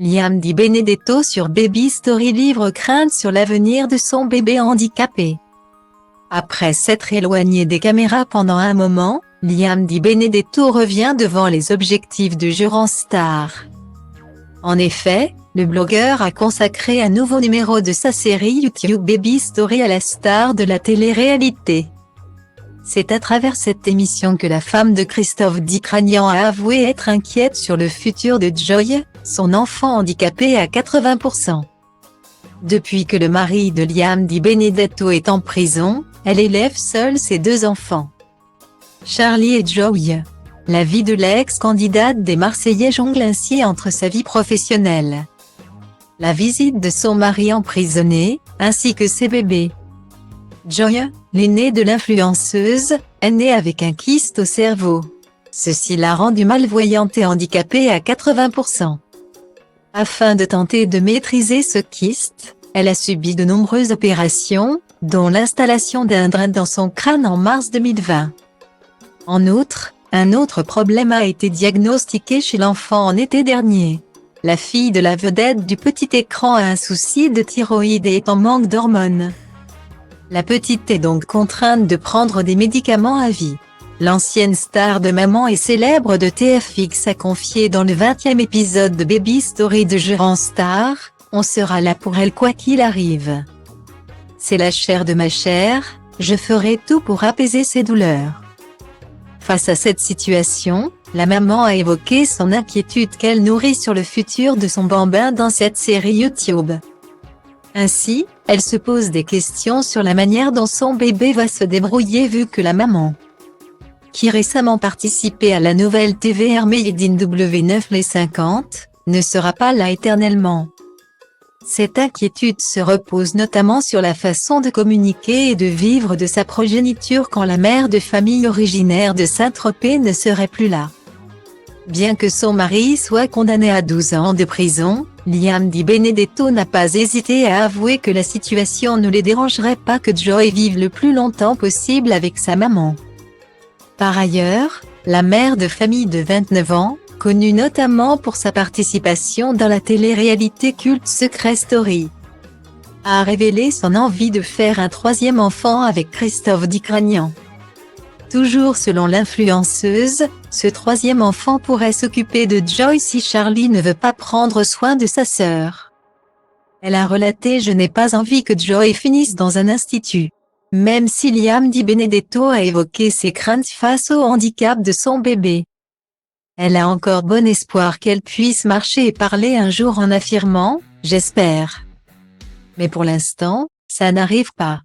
Liam Di Benedetto sur Baby Story livre crainte sur l'avenir de son bébé handicapé. Après s'être éloigné des caméras pendant un moment, Liam Di Benedetto revient devant les objectifs de Jurand Star. En effet, le blogueur a consacré un nouveau numéro de sa série YouTube Baby Story à la star de la télé-réalité. C'est à travers cette émission que la femme de Christophe Dicranian a avoué être inquiète sur le futur de Joy, son enfant handicapé à 80%. Depuis que le mari de Liam Di Benedetto est en prison, elle élève seule ses deux enfants, Charlie et Joy. La vie de l'ex-candidate des Marseillais jongle ainsi entre sa vie professionnelle, la visite de son mari emprisonné, ainsi que ses bébés. Joy, l'aînée de l'influenceuse, est née avec un kyste au cerveau. Ceci l'a rendue malvoyante et handicapée à 80%. Afin de tenter de maîtriser ce kyste, elle a subi de nombreuses opérations, dont l'installation d'un drain dans son crâne en mars 2020. En outre, un autre problème a été diagnostiqué chez l'enfant en été dernier. La fille de la vedette du petit écran a un souci de thyroïde et est en manque d'hormones. La petite est donc contrainte de prendre des médicaments à vie. L'ancienne star de Maman et célèbre de TFX a confié dans le 20e épisode de Baby Story de Jurand Star, « On sera là pour elle quoi qu'il arrive. C'est la chair de ma chair, je ferai tout pour apaiser ses douleurs. » Face à cette situation, la maman a évoqué son inquiétude qu'elle nourrit sur le futur de son bambin dans cette série YouTube. Ainsi, elle se pose des questions sur la manière dont son bébé va se débrouiller vu que la maman, qui récemment participé à la nouvelle TVR Made in W9 les 50, ne sera pas là éternellement. Cette inquiétude se repose notamment sur la façon de communiquer et de vivre de sa progéniture quand la mère de famille originaire de Saint-Tropez ne serait plus là. Bien que son mari soit condamné à 12 ans de prison, Liam Di Benedetto n'a pas hésité à avouer que la situation ne les dérangerait pas que Joy vive le plus longtemps possible avec sa maman. Par ailleurs, la mère de famille de 29 ans, connue notamment pour sa participation dans la télé-réalité culte Secret Story, a révélé son envie de faire un troisième enfant avec Christophe Dicranian. Toujours selon l'influenceuse, ce troisième enfant pourrait s'occuper de Joy si Charlie ne veut pas prendre soin de sa sœur. Elle a relaté « Je n'ai pas envie que Joy finisse dans un institut ». Même si Liam Di Benedetto a évoqué ses craintes face au handicap de son bébé, elle a encore bon espoir qu'elle puisse marcher et parler un jour en affirmant « J'espère ». Mais pour l'instant, ça n'arrive pas.